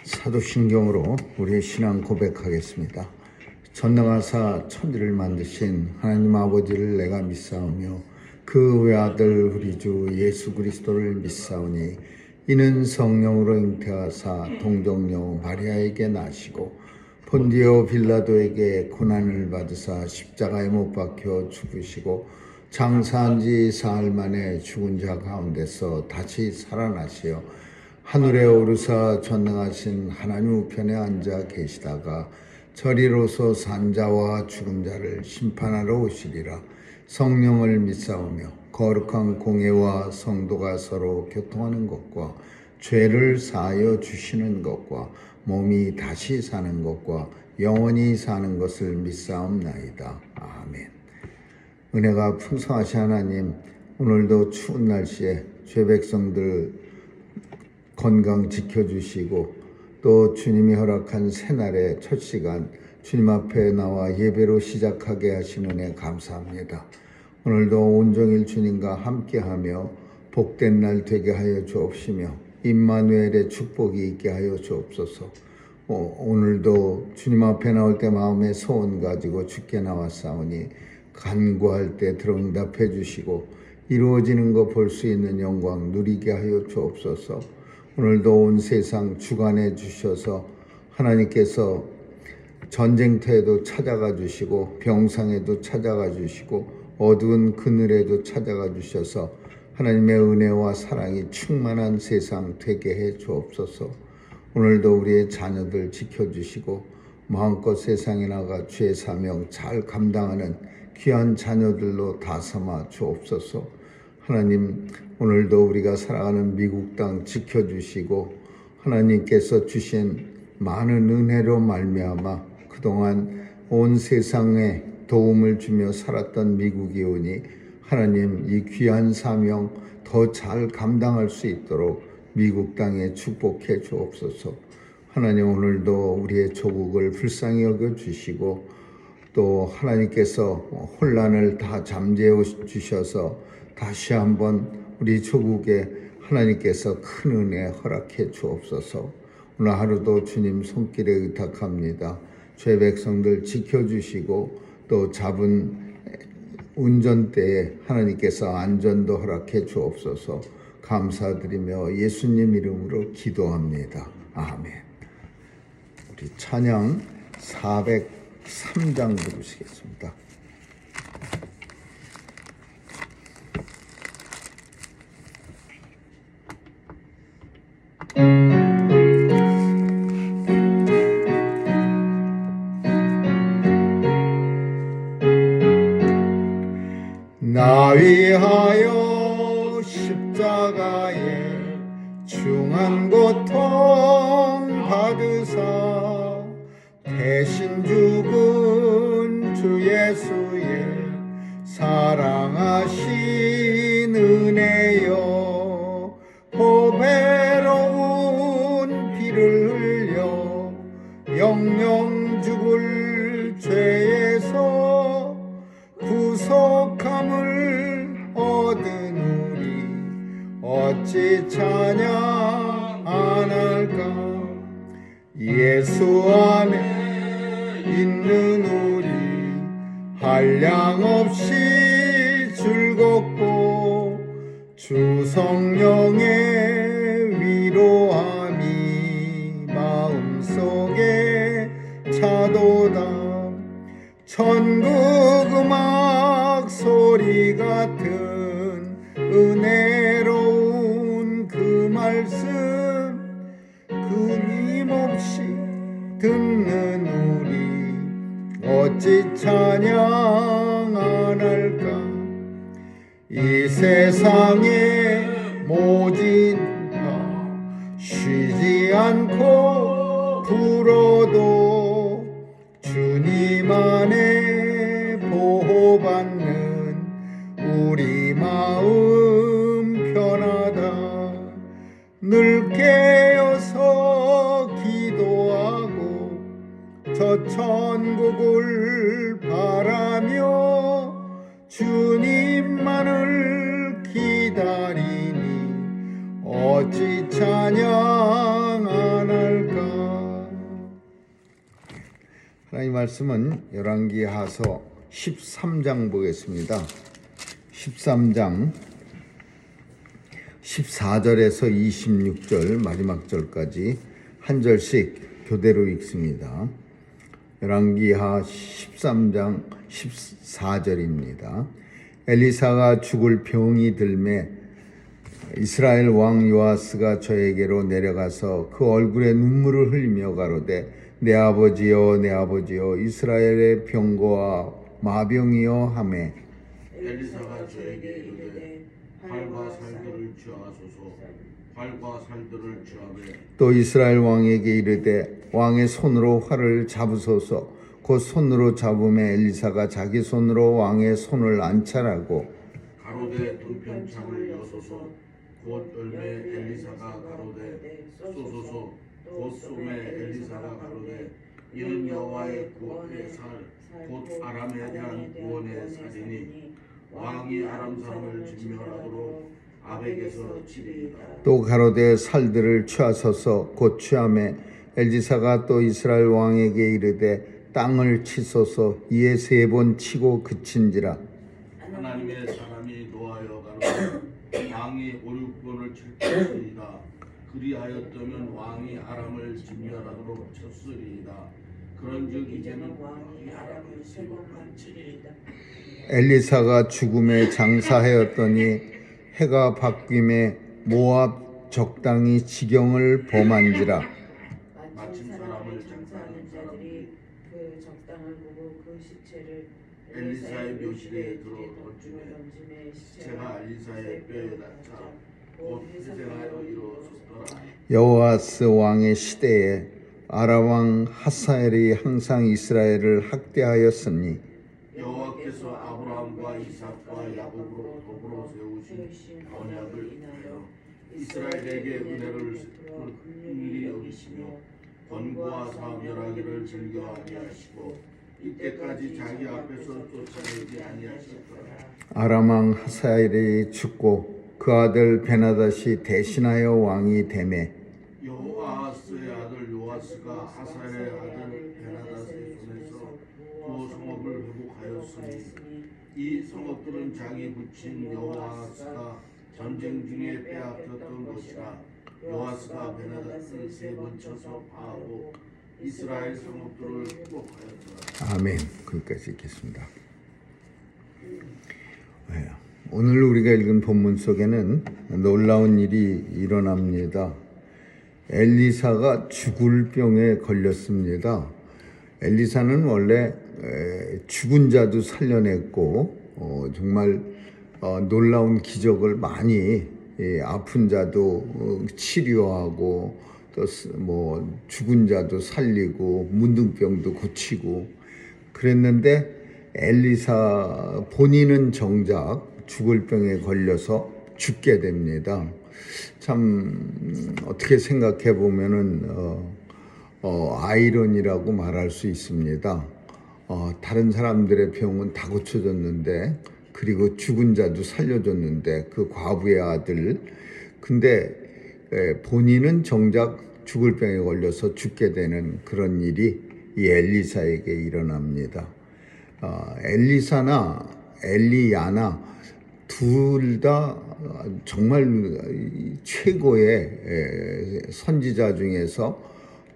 사도신경으로 우리의 신앙 고백하겠습니다. 전능하사 천지를 만드신 하나님 아버지를 내가 믿사오며 그 외아들 우리 주 예수 그리스도를 믿사오니 이는 성령으로 잉태하사 동정녀 마리아에게 나시고 본디오 빌라도에게 고난을 받으사 십자가에 못 박혀 죽으시고 장사한 지 사흘 만에 죽은 자 가운데서 다시 살아나시어 하늘에 오르사 전능하신 하나님 우편에 앉아 계시다가 저리로서 산자와 죽은 자를 심판하러 오시리라. 성령을 믿사오며 거룩한 공예와 성도가 서로 교통하는 것과 죄를 사하여 주시는 것과 몸이 다시 사는 것과 영원히 사는 것을 믿사옵나이다. 아멘. 은혜가 풍성하신 하나님, 오늘도 추운 날씨에 죄 백성들 건강 지켜주시고 또 주님이 허락한 새날의 첫 시간 주님 앞에 나와 예배로 시작하게 하신 은혜 감사합니다. 오늘도 온종일 주님과 함께하며 복된 날 되게 하여 주옵시며 임마누엘의 축복이 있게 하여 주옵소서. 오늘도 주님 앞에 나올 때 마음의 소원 가지고 주께 나왔사오니 간구할 때 들응답해 주시고 이루어지는 거 볼 수 있는 영광 누리게 하여 주옵소서. 오늘도 온 세상 주관해 주셔서 하나님께서 전쟁터에도 찾아가 주시고 병상에도 찾아가 주시고 어두운 그늘에도 찾아가 주셔서 하나님의 은혜와 사랑이 충만한 세상 되게 해 주옵소서. 오늘도 우리의 자녀들 지켜주시고 마음껏 세상에 나가 주의 사명 잘 감당하는 귀한 자녀들로 다 삼아 주옵소서. 하나님, 오늘도 우리가 살아가는 미국 땅 지켜주시고 하나님께서 주신 많은 은혜로 말미암아 그동안 온 세상에 도움을 주며 살았던 미국이 오니 하나님 이 귀한 사명 더 잘 감당할 수 있도록 미국 땅에 축복해 주옵소서. 하나님, 오늘도 우리의 조국을 불쌍히 여겨 주시고 또 하나님께서 혼란을 다 잠재워 주셔서 다시 한번 우리 조국에 하나님께서 큰 은혜 허락해 주옵소서. 오늘 하루도 주님 손길에 의탁합니다. 죄 백성들 지켜주시고 또 잡은 운전대에 하나님께서 안전도 허락해 주옵소서. 감사드리며 예수님 이름으로 기도합니다. 아멘. 우리 찬양 403장 부르시겠습니다. 나 위하여 십자가에 중한 고통 받으사 대신 죽은 주 예수의 사랑하신 은혜여 보배로운 피를 흘려 영영 죽을 죄에서 구속함을 얻은 우리 어찌 찬양 안 할까. 예수 안에 있는 우리 한량없이 즐겁고 주 성령의 위로함이 마음속에 차도다. 천국 음악 소리 같은 은혜로운 그 말씀 끊임없이 듣는 우리 어찌 찬양 안 할까. 이 세상의 모진 바 쉬지 않고 불어도 주님 안에 보호받는 우리 마음 편하다. 늘 깨어서 기도하고 저 천국을 바라며 주님만을 기다리니 어찌 찬양 안 할까. 이 말씀은 열왕기하서 13장 보겠습니다. 13장 14절에서 26절 마지막 절까지 한 절씩 교대로 읽습니다. 열왕기하 13장 14절입니다. 엘리사가 죽을 병이 들매 이스라엘 왕 요아스가 저에게로 내려가서 그 얼굴에 눈물을 흘리며 가로되 내 아버지여 내 아버지여 이스라엘의 병거와 마병이여 하매 엘리사가 저에게 이르되 활과 살들을 취하소서 활과 살들을 취하되 또 이스라엘 왕에게 이르되 왕의 손으로 활을 잡으소서 곧 손으로 잡음에 엘리사가 자기 손으로 왕의 손을 안찰하고 가로되 등편창을 여소서 곧 열매 엘리사가 가로되 쏘소서 곧 쏘매 엘리사가 가로되 이는 여호와의 구원의 살곧 아람에 대한 구원의 살이니 왕이 아람 사람을 진멸하도록 아벡에서 치리이다. 또 가로되 살들을 취하소서 곧 취함에 엘리사가 또 이스라엘 왕에게 이르되 땅을 치소서 이에 3번 치고 그친지라. 하나님의 사람이 노하여 가로되 왕이 5-6번을 칠 것이리이다. 그리하였더면 왕이 아람을 진멸하도록 쳤으리이다. 그런즉 이제는 왕이 아람을 3번만 치리이다. 엘리사가 죽음에 장사하였더니 해가 바뀜에 모압 적당히 지경을 범한지라. 마침 사람을 장사하는 자들이 그 적당을 보고 그 시체를 엘리사의 묘실에 들어 던지매 시체가 엘리사의 뼈에 닿자 곧 회생하여 일어섰더라. 여호아스 왕의 시대에 아람 왕 하사엘이 항상 이스라엘을 학대하였으니 여호와께서 아브라함과 이삭과 야곱으로 더불어 세우신 언약을 인하여 이스라엘에게 은혜를 긍휼히 여기시며 권고와 사멸하기를 즐겨 아니하시고 이때까지 자기 앞에서 쫓아내지 아니하셨더라. 아람 왕 하사엘이 죽고 그 아들 베나닷이 대신하여 왕이 되매 여호아스의 아들 요아스가 하사엘의 아들 베나닷의 손에서 두 성읍을 회복하였으니 이 성읍들은 자기 부친 여호아스가 전쟁 중에 빼앗겼던 것이라. 요아스가 베나닷을 3번 쳐서 파하고 이스라엘 성읍들을 회복하였더라. 아멘. 거기까지 읽겠습니다. 오늘 우리가 읽은 본문 속에는 놀라운 일이 일어납니다. 엘리사가 죽을 병에 걸렸습니다. 엘리사는 원래 죽은 자도 살려냈고 정말 놀라운 기적을 많이 아픈 자도 치료하고 또 뭐 죽은 자도 살리고 문둥병도 고치고 그랬는데 엘리사 본인은 정작 죽을 병에 걸려서 죽게 됩니다. 참 어떻게 생각해 보면은 아이러니라고 말할 수 있습니다. 다른 사람들의 병은 다 고쳐졌는데 그리고 죽은 자도 살려줬는데 그 과부의 아들 근데 본인은 정작 죽을 병에 걸려서 죽게 되는 그런 일이 이 엘리사에게 일어납니다. 엘리사나 엘리야나 둘 다 정말 최고의 선지자 중에서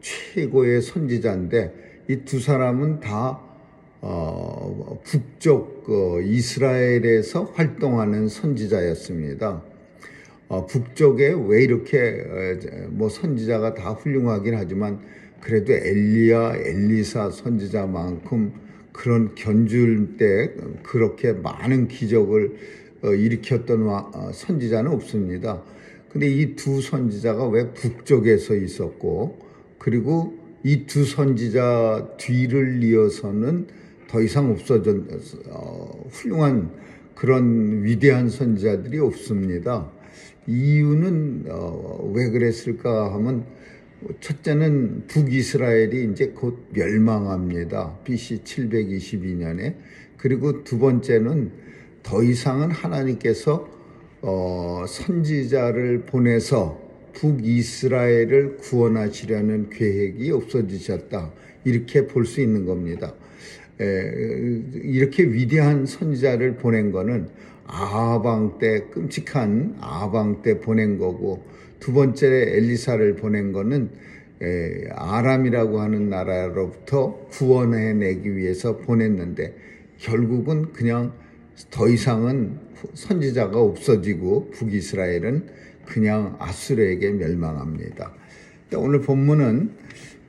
최고의 선지자인데 이 두 사람은 다 북쪽 이스라엘에서 활동하는 선지자였습니다. 북쪽에 왜 이렇게 뭐 선지자가 다 훌륭하긴 하지만 그래도 엘리야, 엘리사 선지자만큼 그런 견줄 때 그렇게 많은 기적을 일으켰던 선지자는 없습니다. 근데 이 두 선지자가 왜 북쪽에서 있었고 그리고 이 두 선지자 뒤를 이어서는 더 이상 없어진 훌륭한 그런 위대한 선지자들이 없습니다. 이유는 왜 그랬을까 하면 첫째는 북이스라엘이 이제 곧 멸망합니다. BC 722년에. 그리고 두 번째는 더 이상은 하나님께서 선지자를 보내서 북이스라엘을 구원하시려는 계획이 없어지셨다. 이렇게 볼 수 있는 겁니다. 이렇게 위대한 선지자를 보낸 거는 아하방 때, 끔찍한 아하방 때 보낸 거고, 두 번째 엘리사를 보낸 거는 아람이라고 하는 나라로부터 구원해내기 위해서 보냈는데, 결국은 그냥 더 이상은 선지자가 없어지고 북이스라엘은 그냥 아수르에게 멸망합니다. 오늘 본문은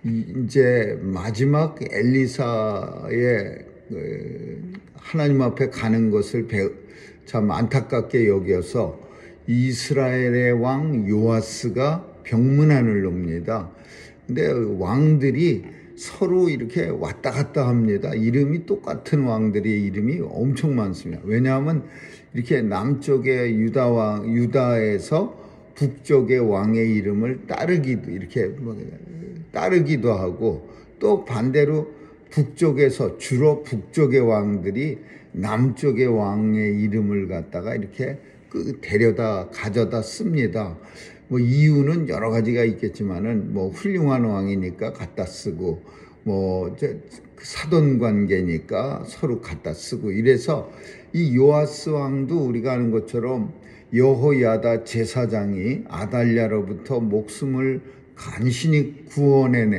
이제 마지막 엘리사의 하나님 앞에 가는 것을 참 안타깝게 여겨서 이스라엘의 왕 요아스가 병문안을 옵니다. 근데 왕들이 서로 이렇게 왔다 갔다 합니다. 이름이 똑같은 왕들의 이름이 엄청 많습니다. 왜냐하면 이렇게 남쪽의 유다에서 북쪽의 왕의 이름을 따르기도 하고, 또 반대로 북쪽에서 주로 북쪽의 왕들이 남쪽의 왕의 이름을 갖다가 이렇게 데려다 가져다 씁니다. 뭐 이유는 여러 가지가 있겠지만은 뭐 훌륭한 왕이니까 갖다 쓰고, 뭐 사돈 관계니까 서로 갖다 쓰고, 이래서 이 요아스 왕도 우리가 아는 것처럼 여호야다 제사장이 아달랴로부터 목숨을 간신히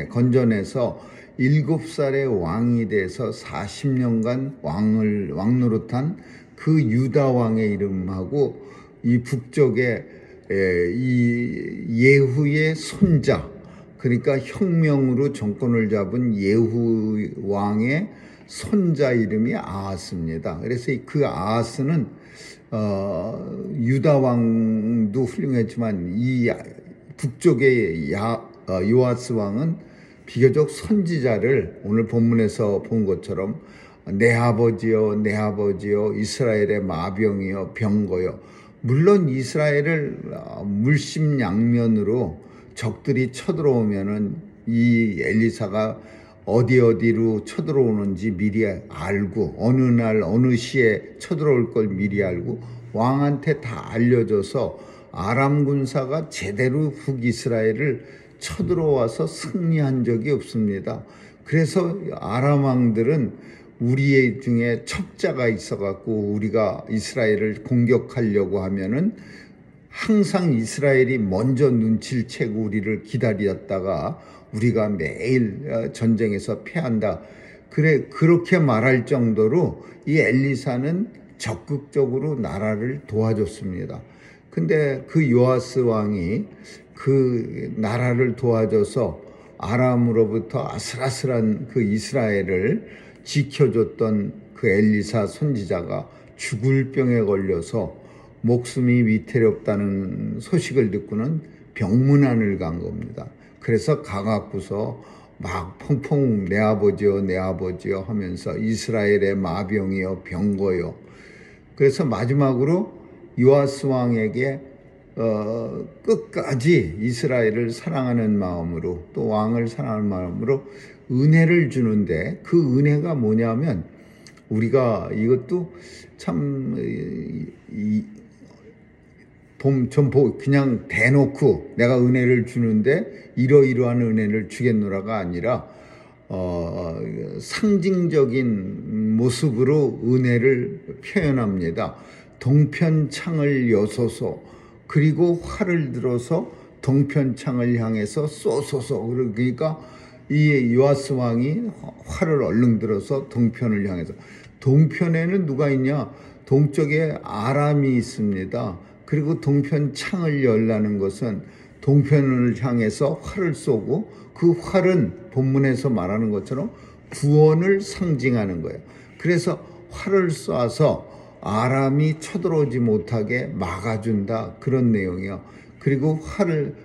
건져내서 7살의 왕이 돼서 40년간 왕 노릇한 그 유다 왕의 이름하고, 이 북쪽에 이 예후의 손자, 그러니까 혁명으로 정권을 잡은 예후 왕의 손자 이름이 아하스입니다. 그래서 그 아하스는 유다 왕도 훌륭했지만 이 북쪽의 요아스 왕은 비교적 선지자를 오늘 본문에서 본 것처럼 내 아버지여 내 아버지여 이스라엘의 마병이여 병거여. 물론 이스라엘을 물심양면으로 적들이 쳐들어오면은 이 엘리사가 어디로 쳐들어오는지 미리 알고, 어느 날 어느 시에 쳐들어올 걸 미리 알고 왕한테 다 알려줘서 아람 군사가 제대로 북이스라엘을 쳐들어와서 승리한 적이 없습니다. 그래서 아람 왕들은 우리 중에 첩자가 있어갖고 우리가 이스라엘을 공격하려고 하면은 항상 이스라엘이 먼저 눈치를 채고 우리를 기다렸다가 우리가 매일 전쟁에서 패한다. 그렇게 말할 정도로 이 엘리사는 적극적으로 나라를 도와줬습니다. 근데 그 요아스 왕이 그 나라를 도와줘서 아람으로부터 아슬아슬한 그 이스라엘을 지켜줬던 그 엘리사 선지자가 죽을 병에 걸려서 목숨이 위태롭다는 소식을 듣고는 병문안을 간 겁니다. 그래서 가갖고서 막 펑펑 내 아버지요 내 아버지요 하면서 이스라엘의 마병이요 병거요. 그래서 마지막으로 요아스 왕에게 끝까지 이스라엘을 사랑하는 마음으로, 또 왕을 사랑하는 마음으로 은혜를 주는데, 그 은혜가 뭐냐면, 우리가 이것도 참 그냥 대놓고 내가 은혜를 주는데 이러이러한 은혜를 주겠노라가 아니라 상징적인 모습으로 은혜를 표현합니다. 동편창을 여소서, 그리고 활을 들어서 동편창을 향해서 쏘소서. 그러니까 이 요아스 왕이 활을 얼른 들어서 동편을 향해서, 동편에는 누가 있냐? 동쪽에 아람이 있습니다. 그리고 동편 창을 열라는 것은 동편을 향해서 활을 쏘고, 그 활은 본문에서 말하는 것처럼 구원을 상징하는 거예요. 그래서 활을 쏴서 아람이 쳐들어오지 못하게 막아준다, 그런 내용이요. 그리고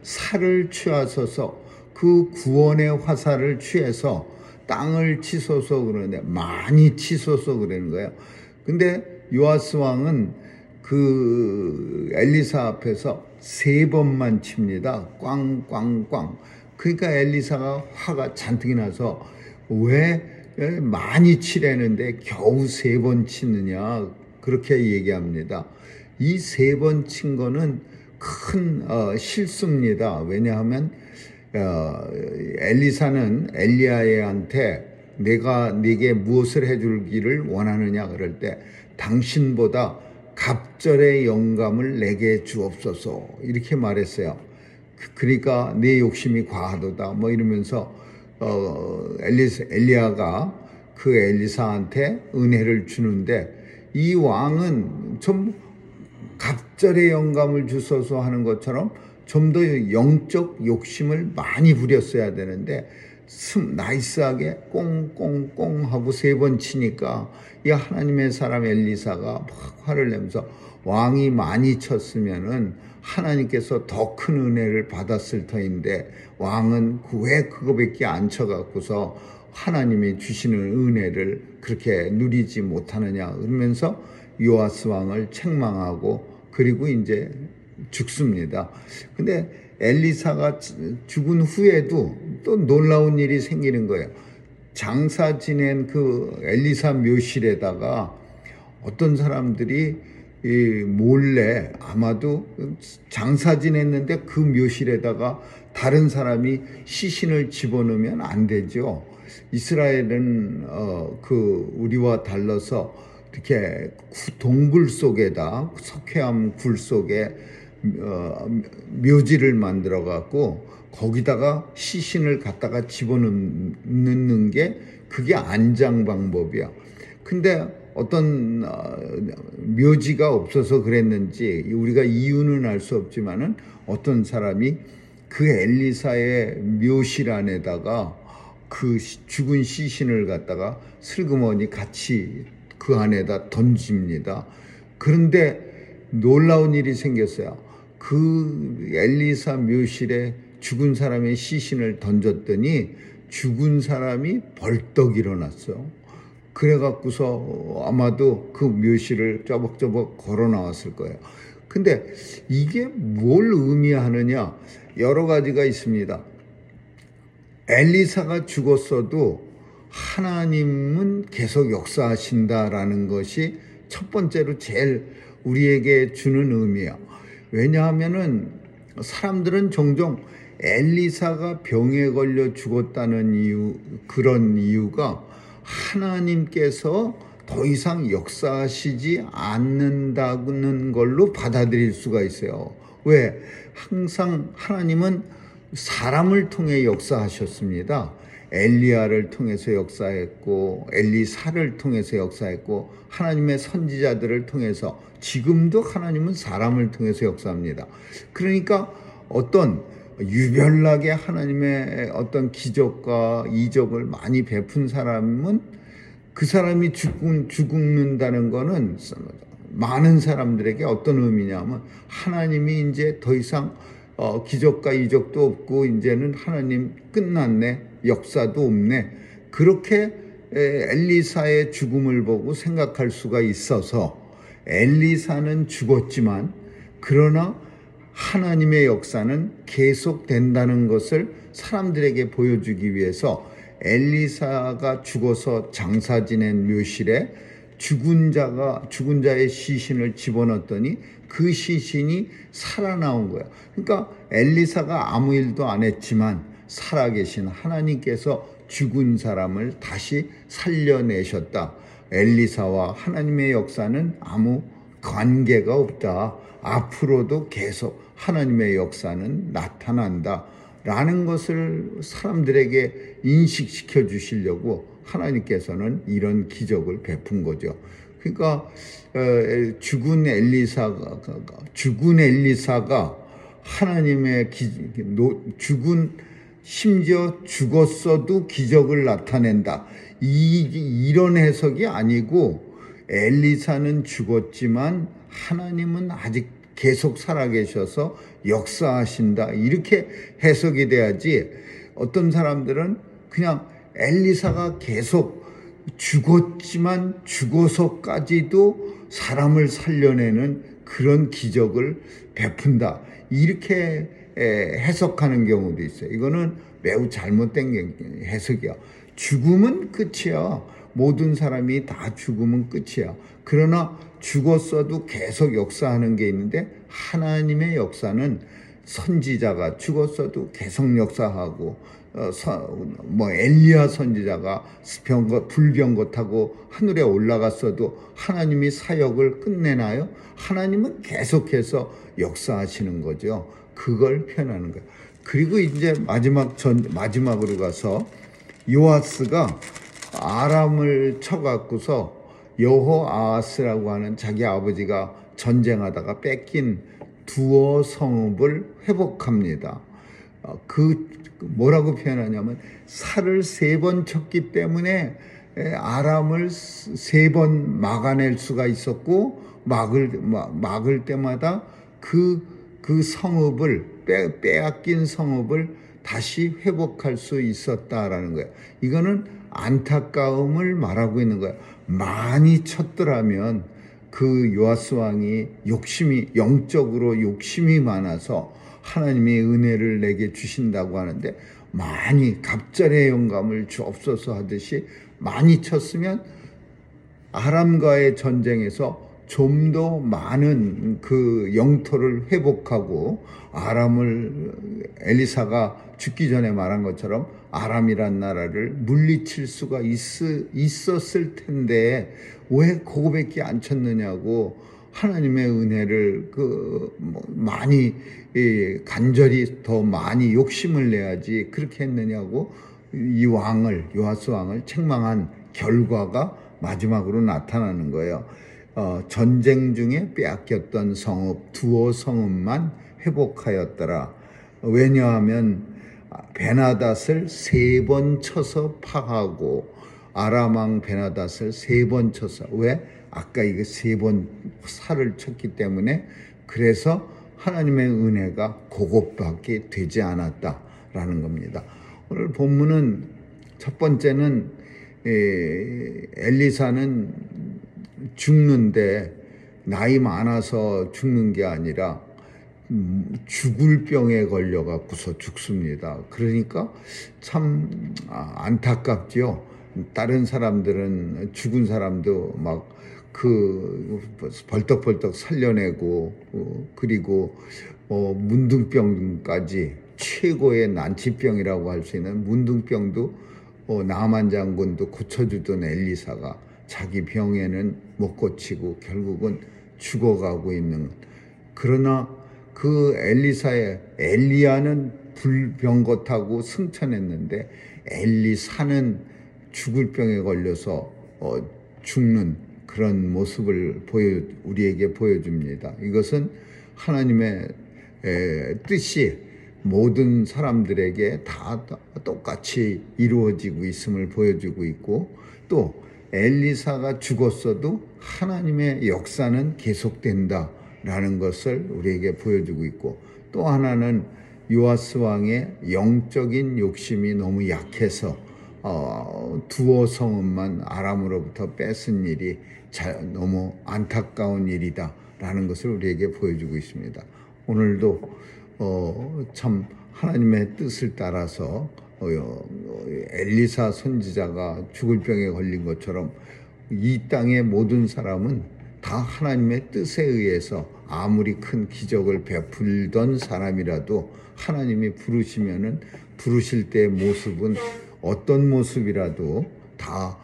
살을 취하소서, 그 구원의 화살을 취해서 땅을 치소서 그러는데, 많이 치소서 그러는 거예요. 근데 요아스 왕은 그 엘리사 앞에서 3번만 칩니다. 꽝꽝꽝. 그러니까 엘리사가 화가 잔뜩이 나서 왜 많이 치려는데 겨우 3번 치느냐, 그렇게 얘기합니다. 이 3번 친 거는 큰 실수입니다. 왜냐하면 엘리사는 엘리야한테 내가 네게 무엇을 해주기를 원하느냐 그럴 때 당신보다 갑절의 영감을 내게 주옵소서 이렇게 말했어요. 그러니까 내 욕심이 과하도다 뭐 이러면서 엘리야가 그 엘리사한테 은혜를 주는데 이 왕은 좀 갑절의 영감을 주소서 하는 것처럼 좀 더 영적 욕심을 많이 부렸어야 되는데 나이스하게 꽁꽁꽁 하고 3번 치니까 이 하나님의 사람 엘리사가 막 화를 내면서 왕이 많이 쳤으면은 하나님께서 더 큰 은혜를 받았을 터인데 왕은 왜 그거밖에 안 쳐갖고서 하나님이 주시는 은혜를 그렇게 누리지 못하느냐 그러면서 요아스 왕을 책망하고 그리고 이제 죽습니다. 근데 엘리사가 죽은 후에도 또 놀라운 일이 생기는 거예요. 장사 지낸 그 엘리사 묘실에다가 어떤 사람들이 몰래 아마도 장사 지냈는데 그 묘실에다가 다른 사람이 시신을 집어넣으면 안 되죠. 이스라엘은 그 우리와 달라서 이렇게 동굴 속에다 석회암 굴 속에 묘지를 만들어 갖고 거기다가 시신을 갖다가 집어넣는 게 그게 안장 방법이야. 근데 어떤 묘지가 없어서 그랬는지 우리가 이유는 알 수 없지만은 어떤 사람이 그 엘리사의 묘실 안에다가 그 죽은 시신을 갖다가 슬그머니 같이 그 안에다 던집니다. 그런데 놀라운 일이 생겼어요. 그 엘리사 묘실에 죽은 사람의 시신을 던졌더니 죽은 사람이 벌떡 일어났어요. 그래갖고서 아마도 그 묘실을 쪼벅쪼벅 걸어 나왔을 거예요. 근데 이게 뭘 의미하느냐? 여러 가지가 있습니다. 엘리사가 죽었어도 하나님은 계속 역사하신다라는 것이 첫 번째로 제일 우리에게 주는 의미야. 왜냐하면은 사람들은 종종 엘리사가 병에 걸려 죽었다는 이유, 그런 이유가 하나님께서 더 이상 역사하시지 않는다는 걸로 받아들일 수가 있어요. 왜? 항상 하나님은 사람을 통해 역사하셨습니다. 엘리야를 통해서 역사했고 엘리사를 통해서 역사했고 하나님의 선지자들을 통해서 지금도 하나님은 사람을 통해서 역사합니다. 그러니까 어떤 유별나게 하나님의 어떤 기적과 이적을 많이 베푼 사람은 그 사람이 죽는다는 거는 많은 사람들에게 어떤 의미냐면 하나님이 이제 더 이상 기적과 이적도 없고 이제는 하나님 끝났네, 역사도 없네, 그렇게 엘리사의 죽음을 보고 생각할 수가 있어서 엘리사는 죽었지만 그러나 하나님의 역사는 계속된다는 것을 사람들에게 보여주기 위해서 엘리사가 죽어서 장사 지낸 묘실에 죽은 자의 시신을 집어넣었더니 그 시신이 살아나온 거야. 그러니까 엘리사가 아무 일도 안 했지만 살아계신 하나님께서 죽은 사람을 다시 살려내셨다. 엘리사와 하나님의 역사는 아무 관계가 없다. 앞으로도 계속 하나님의 역사는 나타난다. 라는 것을 사람들에게 인식시켜 주시려고 하나님께서는 이런 기적을 베푼 거죠. 그러니까 죽은 엘리사가 하나님의 심지어 죽었어도 기적을 나타낸다. 이런 해석이 아니고 엘리사는 죽었지만 하나님은 아직 계속 살아계셔서 역사하신다. 이렇게 해석이 돼야지 어떤 사람들은 그냥 엘리사가 계속 죽었지만 죽어서까지도 사람을 살려내는 그런 기적을 베푼다. 이렇게 해석하는 경우도 있어요. 이거는 매우 잘못된 해석이야. 죽음은 끝이야. 모든 사람이 다 죽으면 끝이야. 그러나 죽었어도 계속 역사하는 게 있는데 하나님의 역사는 선지자가 죽었어도 계속 역사하고 엘리야 선지자가 불병거 타고 하늘에 올라갔어도 하나님이 사역을 끝내나요? 하나님은 계속해서 역사하시는 거죠. 그걸 표현하는 거예요. 그리고 이제 마지막으로 가서 요아스가 아람을 쳐갖고서 여호아하스라고 하는 자기 아버지가 전쟁하다가 뺏긴 두어 성읍을 회복합니다. 뭐라고 표현하냐면 살을 3번 쳤기 때문에 아람을 3번 막아낼 수가 있었고 막을 때마다 그 성읍을 빼앗긴 성읍을 다시 회복할 수 있었다라는 거예요. 이거는 안타까움을 말하고 있는 거예요. 많이 쳤더라면 그 요아스 왕이 영적으로 욕심이 많아서 하나님의 은혜를 내게 주신다고 하는데 많이 갑절의 영감을 주옵소서 하듯이 많이 쳤으면 아람과의 전쟁에서 좀 더 많은 그 영토를 회복하고 엘리사가 죽기 전에 말한 것처럼 아람이란 나라를 물리칠 수가 있었을 텐데 왜 그거밖에 안 쳤느냐고 하나님의 은혜를 많이 간절히 더 많이 욕심을 내야지 그렇게 했느냐고 이 요아스 왕을 책망한 결과가 마지막으로 나타나는 거예요. 전쟁 중에 빼앗겼던 성읍 두어 성읍만 회복하였더라. 왜냐하면 베나닷을 3번 쳐서 파하고 아람 왕 베나닷을 3번 쳐서 왜? 아까 이게 3번 살을 쳤기 때문에 그래서 하나님의 은혜가 그것밖에 되지 않았다라는 겁니다. 오늘 본문은 첫 번째는 엘리사는 죽는데 나이 많아서 죽는 게 아니라 죽을 병에 걸려갖고서 죽습니다. 그러니까 참 안타깝죠. 다른 사람들은 죽은 사람도 막 벌떡벌떡 살려내고 그리고 문둥병까지 최고의 난치병이라고 할 수 있는 문둥병도 나만 장군도 고쳐주던 엘리사가 자기 병에는 못 고치고 결국은 죽어가고 있는 것. 그러나 그 엘리야는 불병거 타고 승천했는데 엘리사는 죽을 병에 걸려서 죽는 그런 모습을 우리에게 보여줍니다. 이것은 하나님의 뜻이 모든 사람들에게 다 똑같이 이루어지고 있음을 보여주고 있고 또 엘리사가 죽었어도 하나님의 역사는 계속된다라는 것을 우리에게 보여주고 있고 또 하나는 요아스 왕의 영적인 욕심이 너무 약해서 두어 성읍만 아람으로부터 뺏은 일이 너무 안타까운 일이다라는 것을 우리에게 보여주고 있습니다. 오늘도 참 하나님의 뜻을 따라서 엘리사 선지자가 죽을 병에 걸린 것처럼 이 땅의 모든 사람은 다 하나님의 뜻에 의해서 아무리 큰 기적을 베풀던 사람이라도 하나님이 부르실 때의 모습은 어떤 모습이라도 다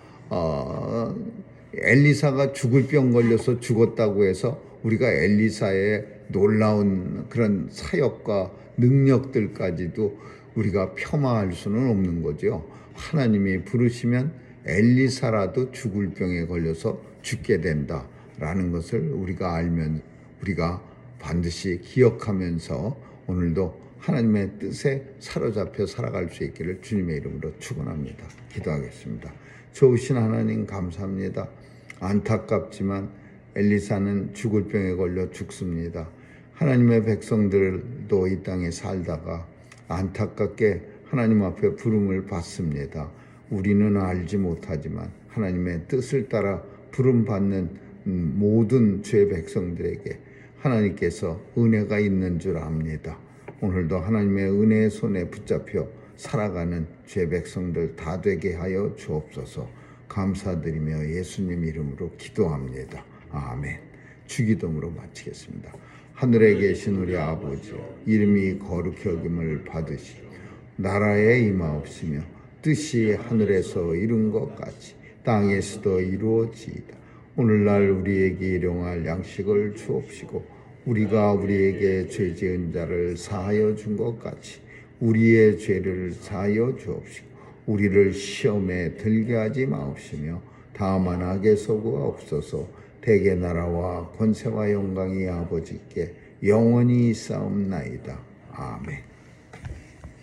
엘리사가 죽을 병 걸려서 죽었다고 해서 우리가 엘리사의 놀라운 그런 사역과 능력들까지도 우리가 폄하할 수는 없는 거죠. 하나님이 부르시면 엘리사라도 죽을 병에 걸려서 죽게 된다라는 것을 우리가 알면 우리가 반드시 기억하면서 오늘도 하나님의 뜻에 사로잡혀 살아갈 수 있기를 주님의 이름으로 축원합니다. 기도하겠습니다. 좋으신 하나님 감사합니다. 안타깝지만 엘리사는 죽을 병에 걸려 죽습니다. 하나님의 백성들도 이 땅에 살다가 안타깝게 하나님 앞에 부름을 받습니다. 우리는 알지 못하지만 하나님의 뜻을 따라 부름받는 모든 죄 백성들에게 하나님께서 은혜가 있는 줄 압니다. 오늘도 하나님의 은혜의 손에 붙잡혀 살아가는 죄 백성들 다 되게 하여 주옵소서. 감사드리며 예수님 이름으로 기도합니다. 아멘. 주기도문으로 마치겠습니다. 하늘에 계신 우리 아버지, 이름이 거룩히 여김을 받으시오. 나라에 임하옵시며 뜻이 하늘에서 이룬 것 같이 땅에서도 이루어지이다. 오늘날 우리에게 일용할 양식을 주옵시고 우리가 우리에게 죄 지은 자를 사하여 준 것 같이 우리의 죄를 사하여 주옵시고 우리를 시험에 들게 하지 마옵시며 다만 악에서 구하옵소서. 대개 나라와 권세와 영광이 아버지께 영원히 있사옵나이다. 아멘.